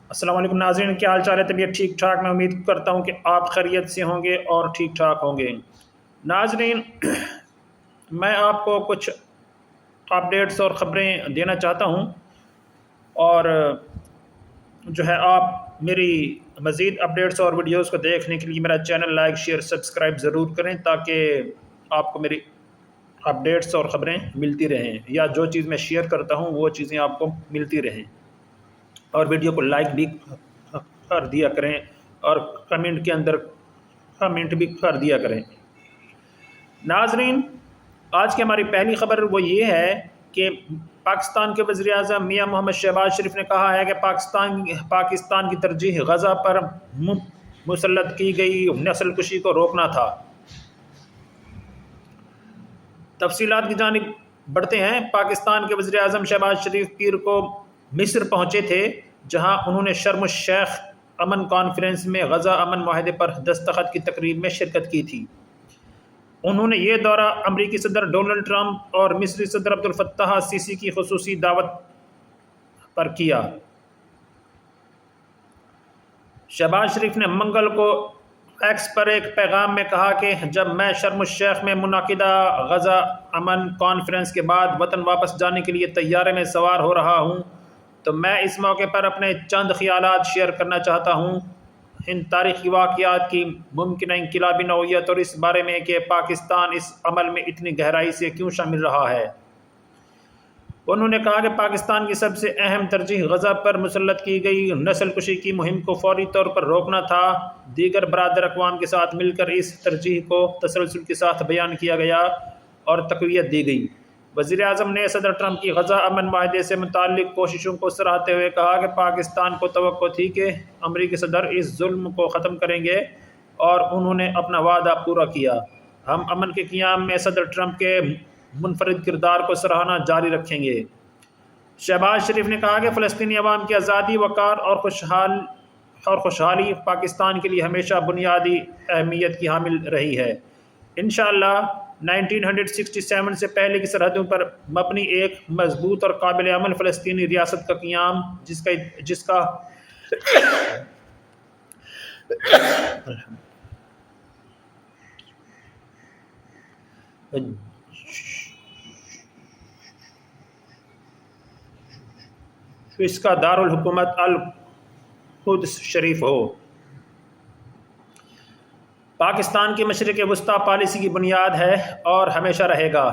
السلام علیکم ناظرین، کیا حال چال ہے؟ طبیعت ٹھیک ٹھاک؟ میں امید کرتا ہوں کہ آپ خیریت سے ہوں گے اور ٹھیک ٹھاک ہوں گے۔ ناظرین، میں آپ کو کچھ اپڈیٹس اور خبریں دینا چاہتا ہوں، اور جو ہے آپ میری مزید اپڈیٹس اور ویڈیوز کو دیکھنے کے لیے میرا چینل لائک شیئر سبسکرائب ضرور کریں، تاکہ آپ کو میری اپڈیٹس اور خبریں ملتی رہیں، یا جو چیز میں شیئر کرتا ہوں وہ چیزیں آپ کو ملتی رہیں۔ اور ویڈیو کو لائک بھی کر دیا کریں، اور کمنٹ کے اندر کمنٹ بھی کر دیا کریں۔ ناظرین، آج کی ہماری پہلی خبر وہ یہ ہے کہ پاکستان کے وزیر اعظم میاں محمد شہباز شریف نے کہا ہے کہ پاکستان کی ترجیح غزہ پر مسلط کی گئی نسل کشی کو روکنا تھا۔ تفصیلات کی جانب بڑھتے ہیں۔ پاکستان کے وزیر اعظم شہباز شریف پیر کو مصر پہنچے تھے، جہاں انہوں نے شرم الشیخ امن کانفرنس میں غزہ امن معاہدے پر دستخط کی تقریب میں شرکت کی تھی۔ انہوں نے یہ دورہ امریکی صدر ڈونلڈ ٹرمپ اور مصری صدر عبد الفتاح السیسی کی خصوصی دعوت پر کیا۔ شہباز شریف نے منگل کو ایکس پر ایک پیغام میں کہا کہ جب میں شرم الشیخ میں منعقدہ غزہ امن کانفرنس کے بعد وطن واپس جانے کے لیے طیارے میں سوار ہو رہا ہوں، تو میں اس موقع پر اپنے چند خیالات شیئر کرنا چاہتا ہوں، ان تاریخی واقعات کی ممکنہ انقلابی نوعیت اور اس بارے میں کہ پاکستان اس عمل میں اتنی گہرائی سے کیوں شامل رہا ہے۔ انہوں نے کہا کہ پاکستان کی سب سے اہم ترجیح غزہ پر مسلط کی گئی نسل کشی کی مہم کو فوری طور پر روکنا تھا۔ دیگر برادر اقوام کے ساتھ مل کر اس ترجیح کو تسلسل کے ساتھ بیان کیا گیا اور تقویت دی گئی۔ وزیر اعظم نے صدر ٹرمپ کی غزہ امن معاہدے سے متعلق کوششوں کو سراہتے ہوئے کہا کہ پاکستان کو توقع تھی کہ امریکی صدر اس ظلم کو ختم کریں گے، اور انہوں نے اپنا وعدہ پورا کیا۔ ہم امن کے قیام میں صدر ٹرمپ کے منفرد کردار کو سراہنا جاری رکھیں گے۔ شہباز شریف نے کہا کہ فلسطینی عوام کی آزادی، وقار اور خوشحالی پاکستان کے لیے ہمیشہ بنیادی اہمیت کی حامل رہی ہے۔ انشاءاللہ 1967 سے پہلے کی سرحدوں پر مبنی ایک مضبوط اور قابل عمل فلسطینی ریاست کا قیام، جس کا اس کا دارالحکومت القدس شریف ہو۔ پاکستان کی مشرق وسطیٰ پالیسی کی بنیاد ہے اور ہمیشہ رہے گا۔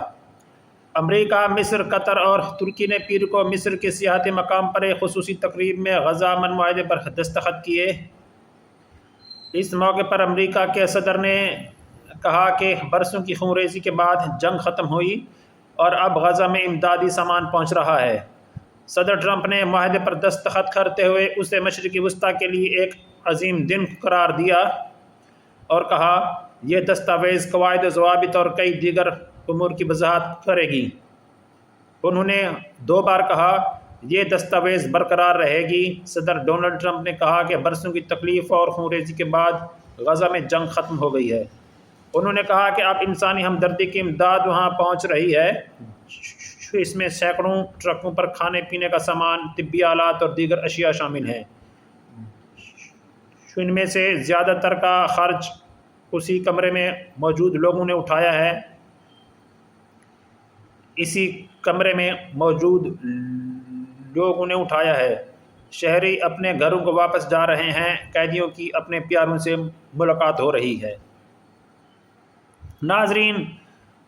امریکہ، مصر، قطر اور ترکی نے پیر کو مصر کے سیاحتی مقام پر ایک خصوصی تقریب میں غزہ امن معاہدے پر دستخط کیے۔ اس موقع پر امریکہ کے صدر نے کہا کہ برسوں کی خونریزی کے بعد جنگ ختم ہوئی اور اب غزہ میں امدادی سامان پہنچ رہا ہے۔ صدر ٹرمپ نے معاہدے پر دستخط کرتے ہوئے اسے مشرق وسطیٰ کے لیے ایک عظیم دن قرار دیا اور کہا یہ دستاویز قواعد و ضوابط اور کئی دیگر امور کی وضاحت کرے گی۔ انہوں نے 2 بار کہا یہ دستاویز برقرار رہے گی۔ صدر ڈونلڈ ٹرمپ نے کہا کہ برسوں کی تکلیف اور خونریزی کے بعد غزہ میں جنگ ختم ہو گئی ہے۔ انہوں نے کہا کہ اب انسانی ہمدردی کی امداد وہاں پہنچ رہی ہے۔ اس میں سینکڑوں ٹرکوں پر کھانے پینے کا سامان، طبی آلات اور دیگر اشیاء شامل ہیں۔ ان میں سے زیادہ تر کا خرچ اسی کمرے میں موجود لوگوں نے اٹھایا ہے۔ شہری اپنے گھروں کو واپس جا رہے ہیں، قیدیوں کی اپنے پیاروں سے ملاقات ہو رہی ہے۔ ناظرین،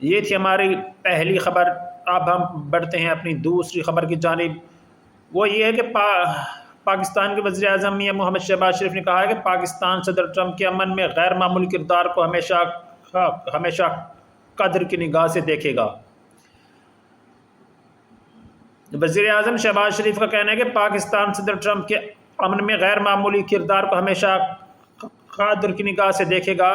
یہ تھی ہماری پہلی خبر۔ اب ہم بڑھتے ہیں اپنی دوسری خبر کی جانب۔ وہ یہ ہے کہ پاکستان کے وزیر اعظم میاں محمد شہباز شریف نے کہا ہے کہ پاکستان صدر ٹرمپ کے امن میں غیر معمولی کردار کو ہمیشہ قدر کی نگاہ سے دیکھے گا۔ وزیر اعظم شہباز شریف کا کہنا ہے کہ پاکستان صدر ٹرمپ کے امن میں غیر معمولی کردار کو ہمیشہ قدر کی نگاہ سے دیکھے گا۔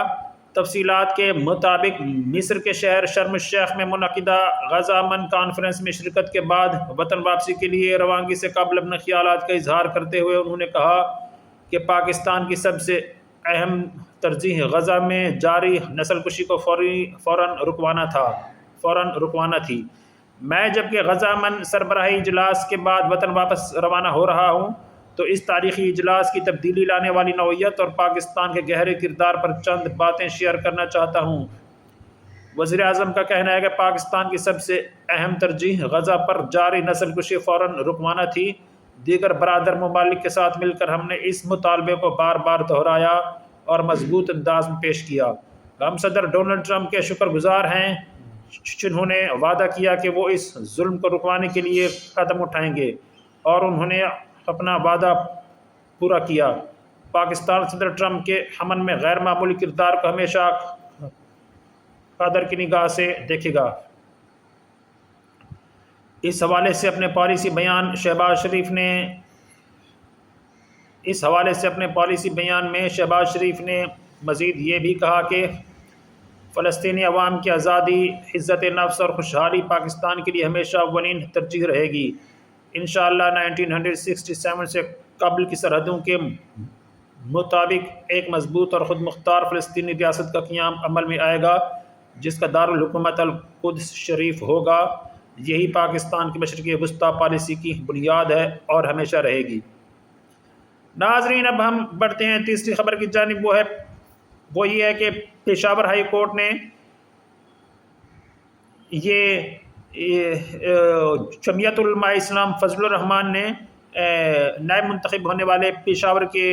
تفصیلات کے مطابق مصر کے شہر شرم الشیخ میں منعقدہ غزہ امن کانفرنس میں شرکت کے بعد وطن واپسی کے لیے روانگی سے قبل اپنے خیالات کا اظہار کرتے ہوئے انہوں نے کہا کہ پاکستان کی سب سے اہم ترجیح غزہ میں جاری نسل کشی کو فوراً رکوانا تھی۔ میں جبکہ غزہ امن سربراہی اجلاس کے بعد وطن واپس روانہ ہو رہا ہوں، تو اس تاریخی اجلاس کی تبدیلی لانے والی نوعیت اور پاکستان کے گہرے کردار پر چند باتیں شیئر کرنا چاہتا ہوں۔ وزیر اعظم کا کہنا ہے کہ پاکستان کی سب سے اہم ترجیح غزہ پر جاری نسل کشی فوراً رکوانا تھی۔ دیگر برادر ممالک کے ساتھ مل کر ہم نے اس مطالبے کو بار بار دہرایا اور مضبوط انداز میں پیش کیا۔ ہم صدر ڈونلڈ ٹرمپ کے شکر گزار ہیں جنہوں نے وعدہ کیا کہ وہ اس ظلم کو رکوانے کے لیے قدم اٹھائیں گے، اور انہوں نے اپنا وعدہ پورا کیا۔ پاکستان صدر ٹرمپ کے امن میں غیر معمولی کردار کو ہمیشہ قدر کی نگاہ سے دیکھے گا۔ اس حوالے سے اپنے پالیسی بیان میں شہباز شریف نے مزید یہ بھی کہا کہ فلسطینی عوام کی آزادی، عزت نفس اور خوشحالی پاکستان کے لیے ہمیشہ اولین ترجیح رہے گی۔ انشاءاللہ 1967 سے قبل کی سرحدوں کے مطابق ایک مضبوط اور خود مختار فلسطینی ریاست کا قیام عمل میں آئے گا، جس کا دارالحکومت القدس شریف ہوگا۔ یہی پاکستان کی مشرقی وسطی پالیسی کی بنیاد ہے اور ہمیشہ رہے گی۔ ناظرین، اب ہم بڑھتے ہیں تیسری خبر کی جانب۔ وہ یہ ہے کہ پشاور ہائی کورٹ نے جمعیت علماء اسلام فضل الرحمان نے نائب منتخب ہونے والے پشاور کے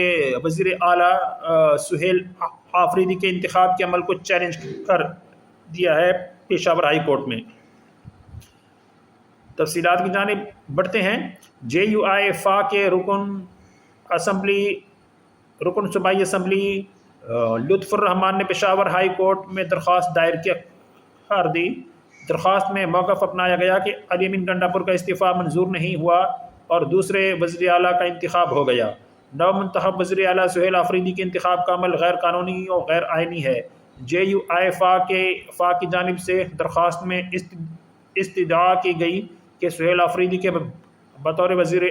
وزیر اعلیٰ سہیل آفریدی کے انتخاب کے عمل کو چیلنج کر دیا ہے پشاور ہائی کورٹ میں۔ تفصیلات کی جانب بڑھتے ہیں۔ JUI کے رکن صوبائی اسمبلی لطف الرحمان نے پشاور ہائی کورٹ میں درخواست دائر کر دی۔ درخواست میں موقف اپنایا گیا کہ علی امین گنڈاپور کا استعفیٰ منظور نہیں ہوا اور دوسرے وزیر اعلیٰ کا انتخاب ہو گیا۔ نو منتخب وزیر اعلیٰ سہیل آفریدی کے انتخاب کا عمل غیر قانونی اور غیر آئینی ہے۔ JUI کی جانب سے درخواست میں استدعا کی گئی کہ سہیل آفریدی کے بطور وزیر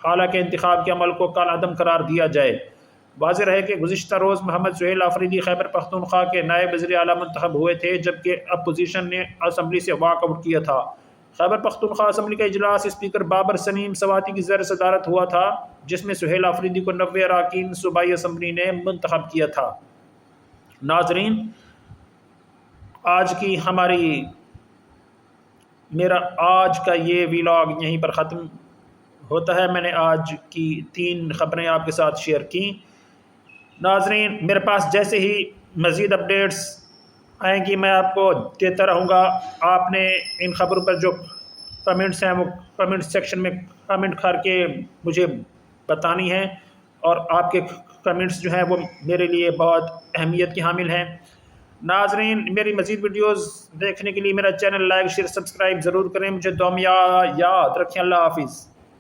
اعلیٰ کے انتخاب کے عمل کو کالعدم قرار دیا جائے۔ واضح رہے کہ گزشتہ روز محمد سہیل آفریدی خیبر پختونخوا کے نائب وزیر اعلیٰ منتخب ہوئے تھے، جبکہ اپوزیشن نے اسمبلی سے واک آؤٹ کیا تھا۔ خیبر پختونخوا اسمبلی کا اجلاس اسپیکر بابر سنیم سواتی کی زیر صدارت ہوا تھا، جس میں سہیل آفریدی کو 90 اراکین صوبائی اسمبلی نے منتخب کیا تھا۔ ناظرین، میرا آج کا یہ ویلاگ یہیں پر ختم ہوتا ہے۔ میں نے آج کی 3 خبریں آپ کے ساتھ شیئر کی۔ ناظرین، میرے پاس جیسے ہی مزید اپڈیٹس آئیں گی میں آپ کو دیتا رہوں گا۔ آپ نے ان خبروں پر جو کمنٹس ہیں وہ کمنٹ سیکشن میں کمنٹ کر کے مجھے بتانی ہیں، اور آپ کے کمنٹس جو ہیں وہ میرے لیے بہت اہمیت کے حامل ہیں۔ ناظرین، میری مزید ویڈیوز دیکھنے کے لیے میرا چینل لائک، شیئر، سبسکرائب ضرور کریں۔ مجھے دعا میں یاد رکھیں۔ اللہ حافظ۔